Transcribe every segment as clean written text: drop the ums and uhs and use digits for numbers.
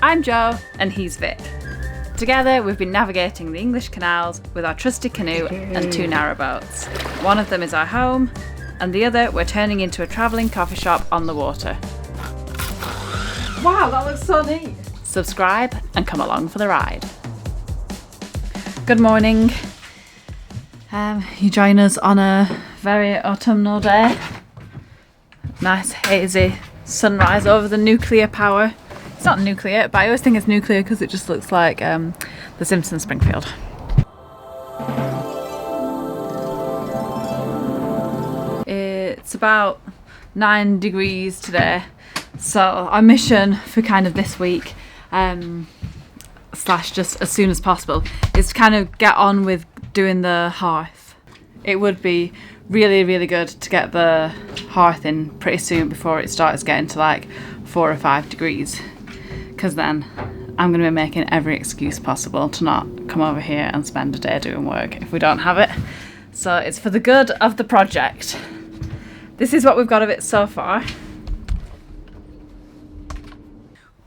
I'm Jo and he's Vic. Together we've been navigating the English canals with our trusty canoe and 2 narrowboats. One of them is our home and the other we're turning into a travelling coffee shop on the water. Wow, that looks so neat! Subscribe and come along for the ride. Good morning. You join us on a very autumnal day. Nice hazy sunrise over the nuclear power. It's not nuclear, but I always think it's nuclear because it just looks like the Simpsons Springfield. It's about 9 degrees today, so our mission for kind of this week, slash just as soon as possible, is to kind of get on with doing the hearth. It would be really, really good to get the hearth in pretty soon before it starts getting to like 4 or 5 degrees. Because then I'm going to be making every excuse possible to not come over here and spend a day doing work if we don't have it. So it's for the good of the project. This is what we've got of it so far.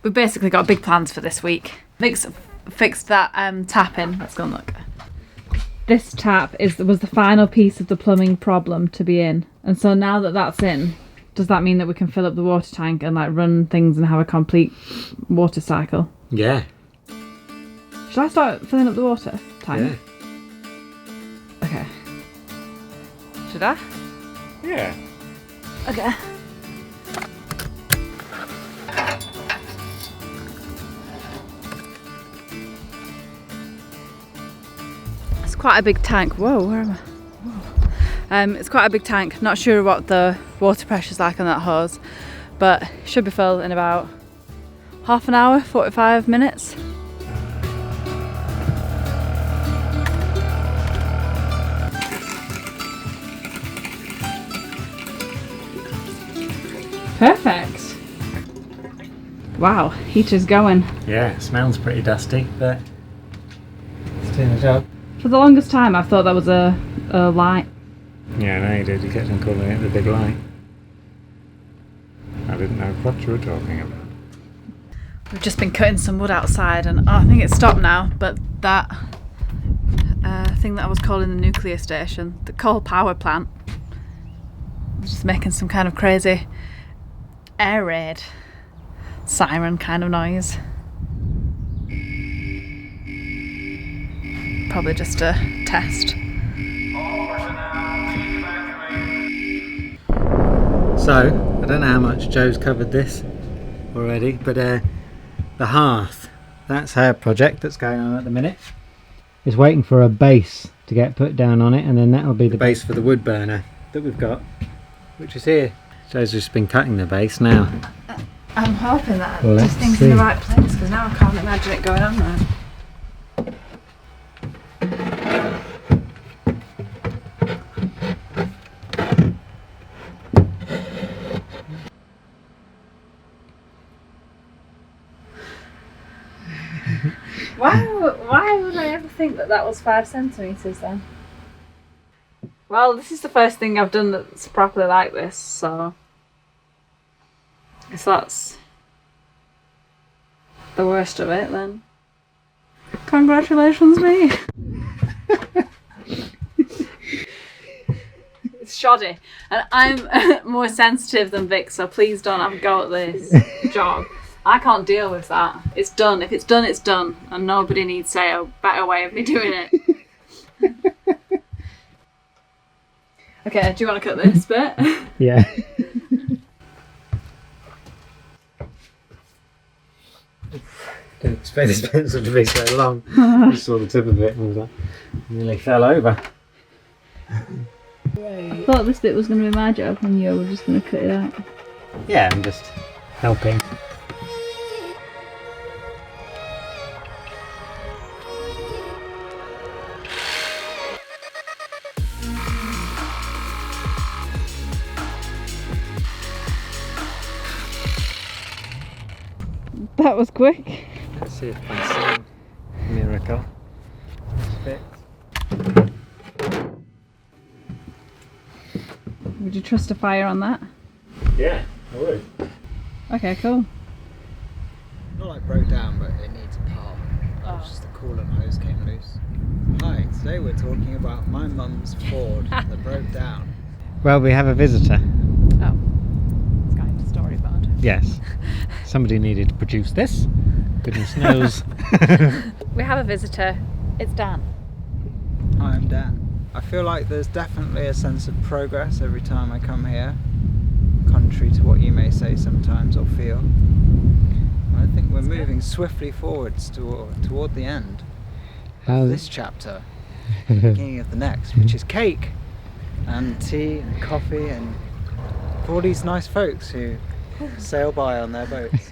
We've basically got big plans for this week. Vic's fixed that tap in. Let's go and look. This tap was the final piece of the plumbing problem to be in. And so now that that's in, does that mean that we can fill up the water tank and like run things and have a complete water cycle? Yeah. Should I start filling up the water tank? Yeah. Okay. Should I? Yeah. Okay. It's quite a big tank. Whoa, where am I? It's quite a big tank. Not sure what the water pressure's like on that hose, but it should be filled in about half an hour, 45 minutes. Perfect. Wow, heater's going. Yeah, it smells pretty dusty, but it's doing the job. For the longest time I thought that was a light. Yeah, I know you did. You kept on calling it the big light. I didn't know what you were talking about. We've just been cutting some wood outside and I think it's stopped now, but that thing that I was calling the nuclear station, the coal power plant, was just making some kind of crazy air raid siren kind of noise. Probably just a test. So, I don't know how much Jo's covered this already, but the hearth, that's her project that's going on at the minute. Is waiting for a base to get put down on it, and then that'll be the base for the wood burner that we've got, which is here. Jo's just been cutting the base now. I'm hoping that Let's this thing's see. in the right place, because now I can't imagine it going on there. Why would I ever think that that was 5 centimetres then? Well, this is the first thing I've done that's properly like this, so if that's the worst of it, then congratulations me. It's shoddy, and I'm more sensitive than Vic, so please don't have a go at this job. I can't deal with that. It's done. If it's done, it's done. And nobody needs to say a better way of me doing it. Okay, do you want to cut this bit? Yeah. Didn't expect this pencil to be so long. I saw the tip of it and was like, nearly fell over. I thought this bit was going to be my job and you were just going to cut it out. Yeah, I'm just helping. That was quick. Let's see if I see miracle. Fit. Would you trust a fire on that? Yeah, I would. Okay, cool. not like broke down, but it needs a part. It's just the coolant hose came loose. Hi, today we're talking about my mum's Ford that broke down. Well, we have a visitor. Oh, it's kind of a story about it. Yes. Somebody needed to produce this. Goodness knows. We have a visitor. It's Dan. Hi, I'm Dan. I feel like there's definitely a sense of progress every time I come here, contrary to what you may say sometimes or feel. I think we're moving swiftly forwards toward the end of this chapter, beginning of the next, which is cake and tea and coffee and all these nice folks who sail by on their boats.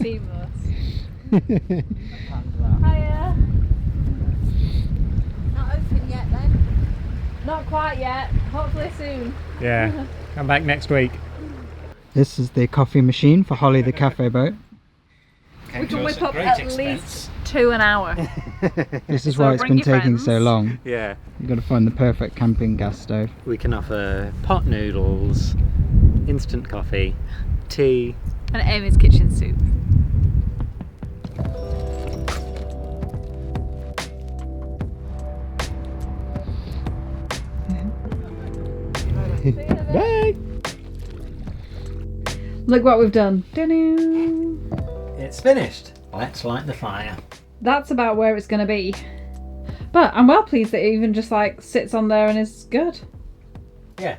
Seamless. And, Hiya. Not open yet then? Not quite yet. Hopefully soon. Yeah, come back next week. this is the coffee machine for Holly the cafe boat. We can whip up at least 2 an hour. This is So why it's bring been your taking so friends. long. Yeah, You've got to find the perfect camping gas stove. we can offer pot noodles, instant coffee, tea. And Amy's kitchen soup. Bye! Look what we've done. Doo-doo. It's finished. Let's light the fire. That's about where it's going to be. But I'm well pleased that it even just like sits on there and is good. Yeah.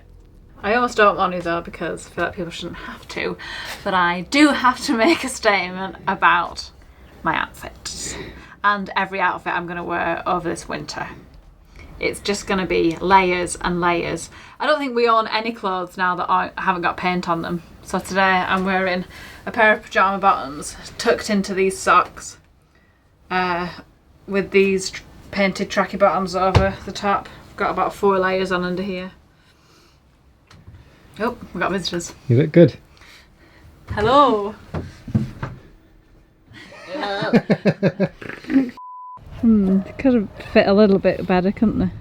I almost don't want to though because I feel like people shouldn't have to. But I do have to make a statement about my outfit. And every outfit I'm going to wear over this winter. It's just going to be layers and layers. I don't think we own any clothes now that I haven't got paint on them. So today I'm wearing a pair of pyjama bottoms tucked into these socks with these painted tracky bottoms over the top. I've got about 4 layers on under here. Oh, we've got visitors. You look good. Hello. Could have fit a little bit better, couldn't they?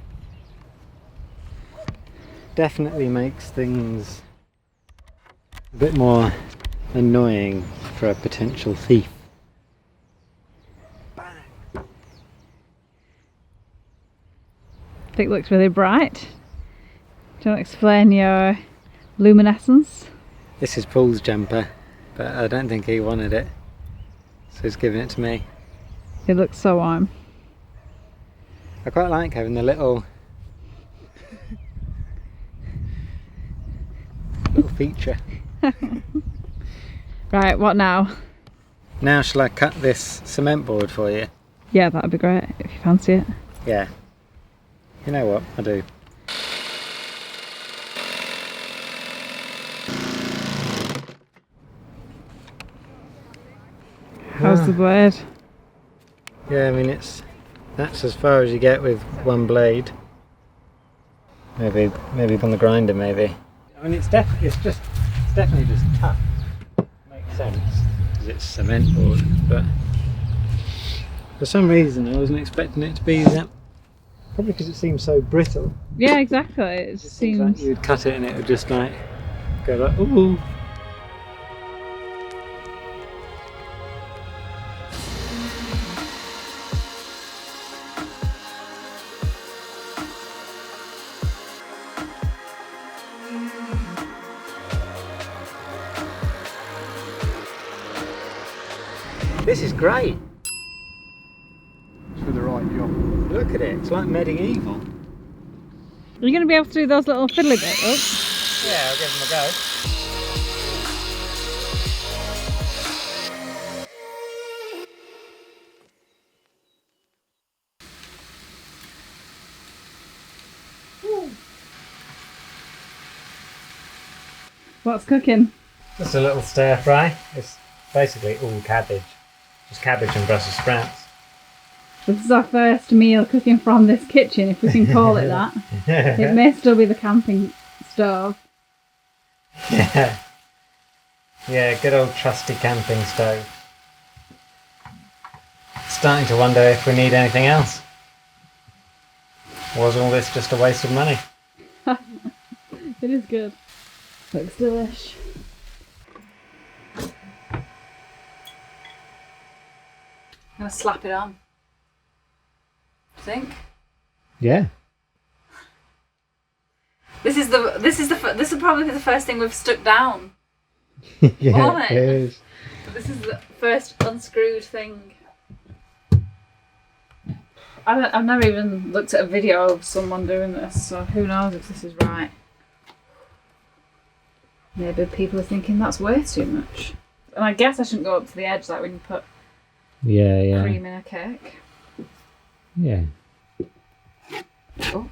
Definitely makes things a bit more annoying for a potential thief. I think it looks really bright. Do you want to explain your luminescence? This is Paul's jumper, but I don't think he wanted it, so he's giving it to me. It looks so warm. I quite like having the little feature. Right, what now? Now shall I cut this cement board for you? Yeah, that'd be great if you fancy it. Yeah. You know what? I do. How's the blade? Yeah, I mean that's as far as you get with one blade. Maybe on the grinder, maybe. I mean it's definitely just tough. Makes sense because it's cement board, but for some reason I wasn't expecting it to be that. Probably because it seems so brittle. Yeah, exactly. It It seems like seems. you'd cut it and it would just like go like ooh. This is great. For the right job. Look at it. It's like medieval. Are you going to be able to do those little fiddly bits? Oh. Yeah, I'll give them a go. What's cooking? Just a little stir fry. It's basically all cabbage. Just cabbage and Brussels sprouts. This is our first meal cooking from this kitchen, if we can call it that. It may still be the camping stove. Yeah. Yeah, good old trusty camping stove. Starting to wonder if we need anything else. Was all this just a waste of money? It is good. Looks delish. gonna slap it on. Do you think? Yeah. This is probably the first thing we've stuck down. Yeah, On it. it is. This is the first unscrewed thing. I've never even looked at a video of someone doing this, so who knows if this is right. Maybe people are thinking that's way too much. And I guess I shouldn't go up to the edge like when you put cream in a cake. Yeah. Oh.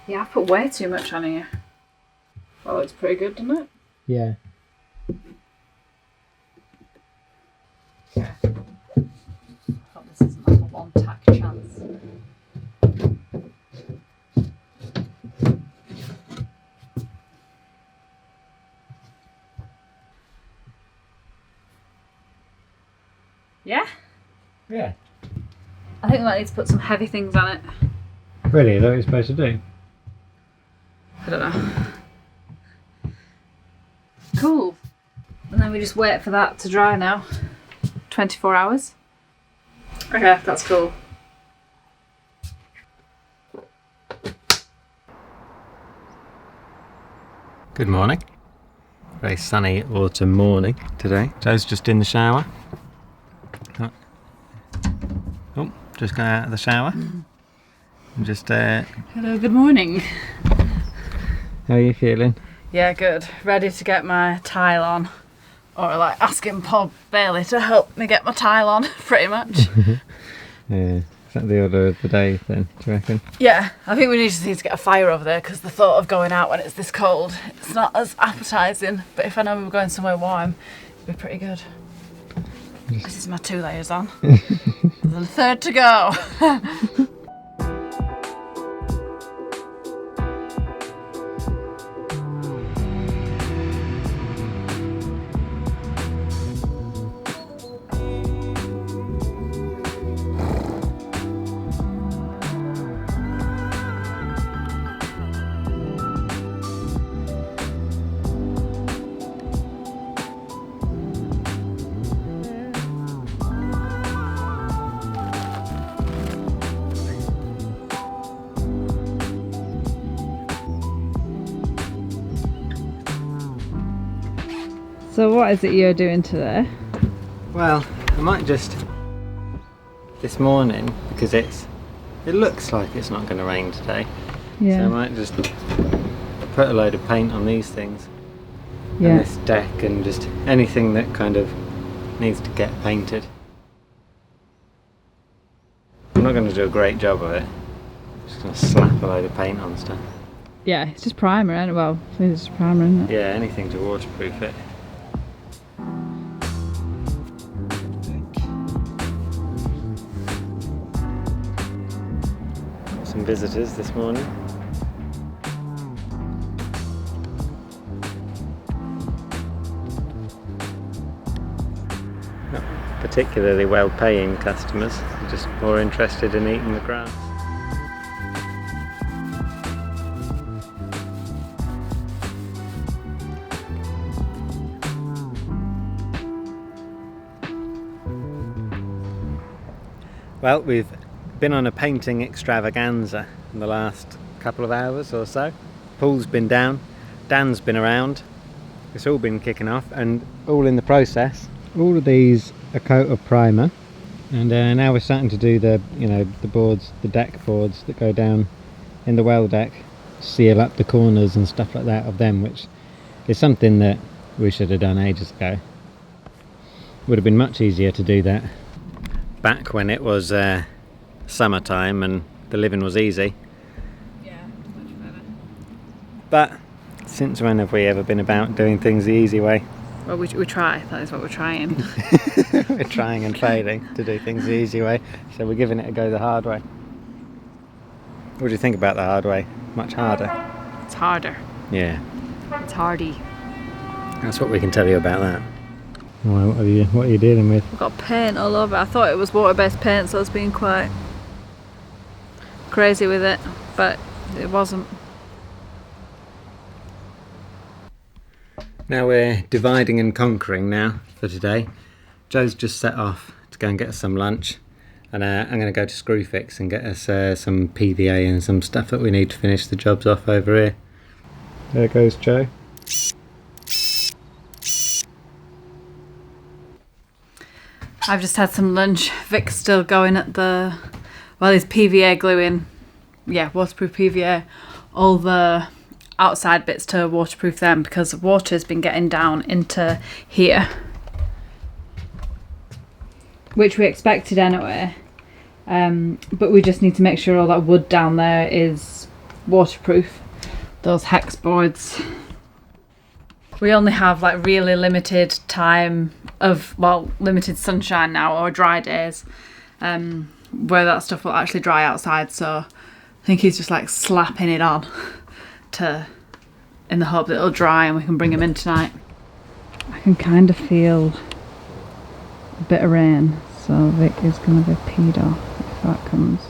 Yeah, I've put way too much on here. Well, it's pretty good, doesn't it? Yeah. Okay. I hope this isn't like a one tack chance. Yeah? Yeah. I think we might need to put some heavy things on it. Really? Is that what you're supposed to do? I don't know. Cool. And then we just wait for that to dry now. 24 hours. Okay, that's cool. Good morning. Very sunny autumn morning today. Joe's just in the shower. Oh, just got out of the shower. Just Hello, good morning. How are you feeling? Yeah, good. Ready to get my tile on. Or like asking Paul Bailey to help me get my tile on, pretty much. Yeah. Is that the order of the day then, do you reckon? Yeah, I think we need to get a fire over there because the thought of going out when it's this cold, it's not as appetising. But if I know we were going somewhere warm, it'd be pretty good. This is my 2 layers on. There's a third to go. So what is it you're doing today? Well, I might just this morning because it looks like it's not going to rain today. Yeah. So I might just put a load of paint on these things. Yeah. And this deck and just anything that kind of needs to get painted. I'm not going to do a great job of it. I'm just going to slap a load of paint on stuff. Yeah, it's just primer, isn't it? Well, I think it's just primer, isn't it? Yeah, anything to waterproof it. Got some visitors this morning. Not particularly well-paying customers, just more interested in eating the grass. Well, we've been on a painting extravaganza in the last couple of hours or so. Paul's been down, Dan's been around. It's all been kicking off and all in the process. All of these a coat of primer, and now we're starting to do the boards, the deck boards that go down in the well deck, seal up the corners and stuff like that of them, which is something that we should have done ages ago. Would have been much easier to do that back when it was summertime and the living was easy. Yeah, much better. But since when have we ever been about doing things the easy way? Well, we try. That is what we're trying. We're trying and failing to do things the easy way, so we're giving it a go the hard way. What do you think about the hard way? Much harder? It's harder. Yeah. It's hardy. That's what we can tell you about that. What are you dealing with? I've got paint all over. I thought it was water-based paint, so I was being quite crazy with it, but it wasn't. Now we're dividing and conquering now for today. Joe's just set off to to go and get us some lunch. And I'm going to go to Screwfix and get us some PVA and some stuff that we need to finish the jobs off over here. There goes Joe. I've just had some lunch. Vic's still going at he's PVA gluing, waterproof PVA, all the outside bits to waterproof them because the water's been getting down into here. Which we expected anyway, but we just need to make sure all that wood down there is waterproof. Those hex boards. We only have like really limited time of, limited sunshine now or dry days where that stuff will actually dry outside, so I think he's just like slapping it on in the hope that it'll dry and we can bring him in tonight. I can kind of feel a bit of rain. So Vic is going to be peed off if that comes.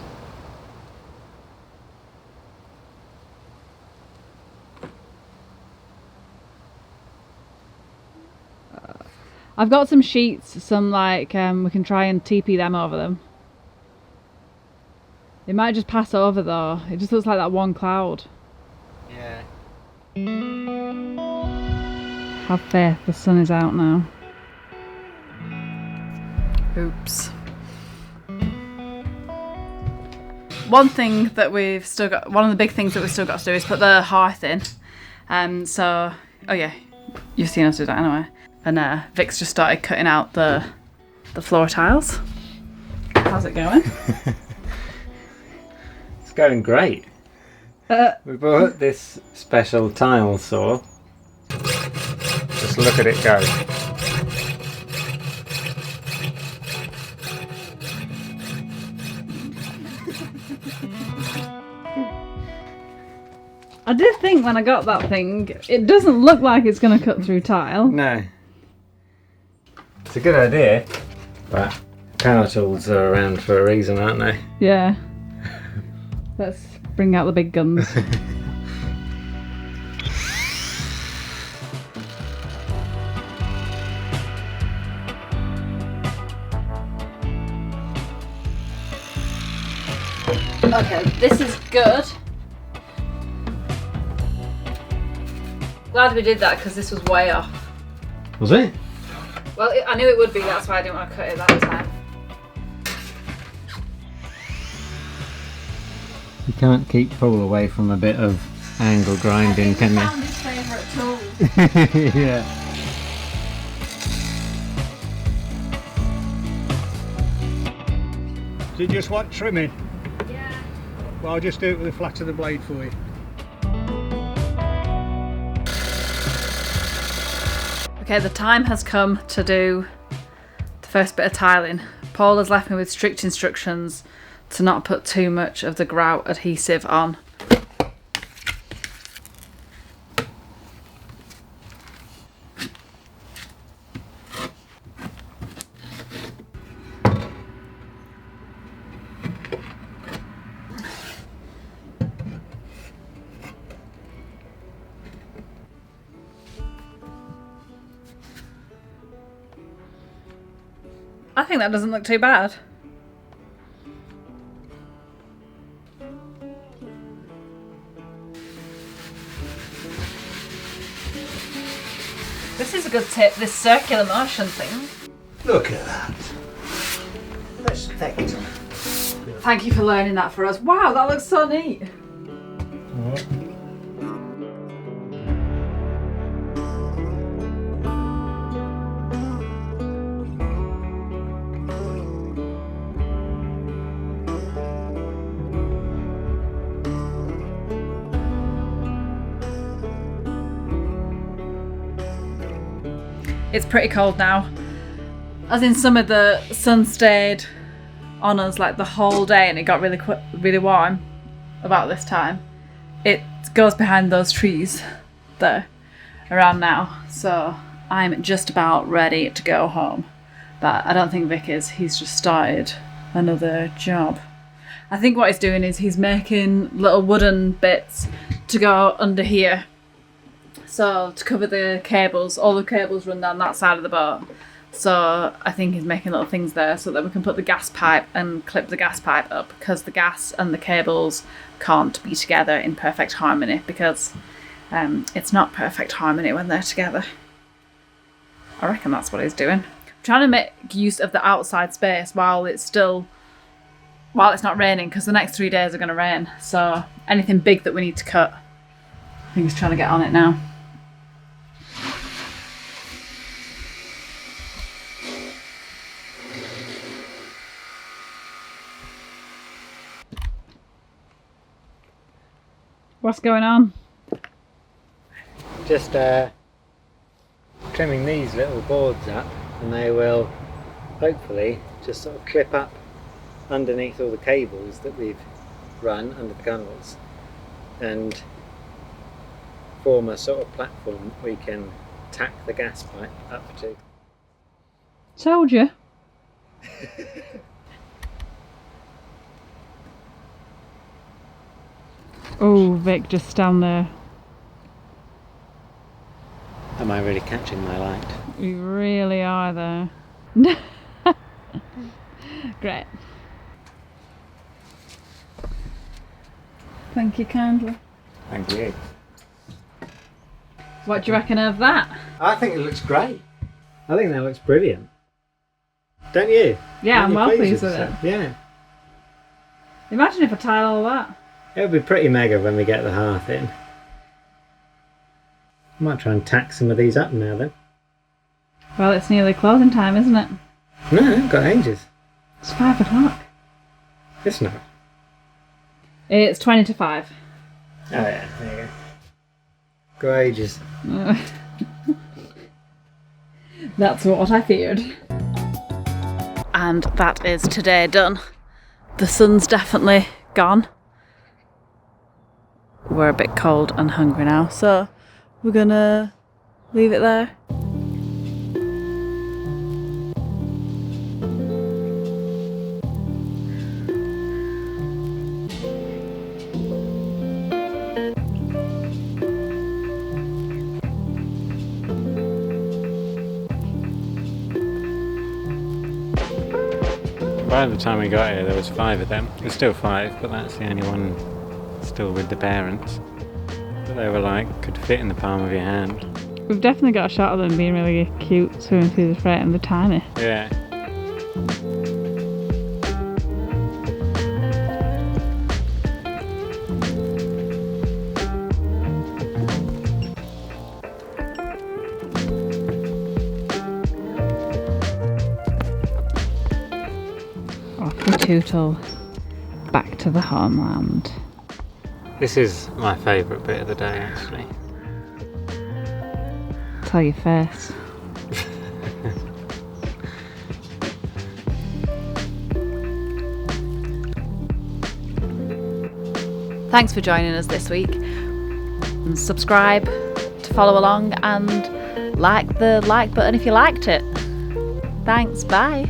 I've got some sheets, some we can try and TP them over them. It might just pass over though, it just looks like that one cloud. Yeah. Have faith, the sun is out now. Oops. One of the big things that we've still got to do is put the hearth in. You've seen us do that anyway. And Vic's just started cutting out the floor tiles. How's it going? It's going great. We bought this special tile saw. Just look at it go. I did think when I got that thing, it doesn't look like it's going to cut through tile. No. It's a good idea, but power tools are around for a reason, aren't they? Yeah. Let's bring out the big guns. Okay, this is good. Glad we did that because this was way off. Was it? Well, I knew it would be, that's why I didn't want to cut it that time. You can't keep Paul away from a bit of angle grinding, can you? Found his favourite tool. Yeah. Do you just want trimming? Yeah. Well, I'll just do it with the flat of the blade for you. Okay, the time has come to do the first bit of tiling. Paul has left me with strict instructions to not put too much of the grout adhesive on. I think that doesn't look too bad. This is a good tip, this circular motion thing. Look at that. Respect. Thank you for learning that for us. Wow, that looks so neat. It's pretty cold now. As in summer, the sun stayed on us like the whole day and it got really warm about this time. It goes behind those trees there around now, so I'm just about ready to go home. But I don't think Vic is. He's just started another job. I think what he's doing is he's making little wooden bits to go under here. So to cover the cables, all the cables run down that side of the boat. So I think he's making little things there so that we can put the gas pipe and clip the gas pipe up, because the gas and the cables can't be together in perfect harmony, because it's not perfect harmony when they're together. I reckon that's what he's doing. I'm trying to make use of the outside space while it's not raining, because the next 3 days are going to rain. So anything big that we need to cut, I think he's trying to get on it now. What's going on? Just trimming these little boards up, and they will hopefully just sort of clip up underneath all the cables that we've run under the gunnels and form a sort of platform we can tack the gas pipe up to. Told you. Oh, Vic, just stand there. Am I really catching my light? You really are there. Great. Thank you kindly. Thank you. What do you reckon of that? I think it looks great. I think that looks brilliant. Don't you? Yeah, Aren't I'm you well pleased with it. yourself? Yeah. Imagine if I tiled all that. It would be pretty mega when we get the hearth in. I might try and tack some of these up now then. Well, it's nearly closing time, isn't it? No, I've got ages. It's 5 o'clock. It's not. It's 20 to 5. Oh yeah, there you go. Got ages. That's what I feared. And that is today done. The sun's definitely gone. We're a bit cold and hungry now, so we're gonna leave it there. By the time we got here there was 5 of them. There's still 5, but that's the only one still with the parents. But they were like, could fit in the palm of your hand. We've definitely got a shot of them being really cute swimming through the freight, and they're tiny. Yeah. Off we tootle back to the homeland. This is my favourite bit of the day actually. Tell your face. Thanks for joining us this week. And subscribe to follow along, and like the like button if you liked it. Thanks, bye.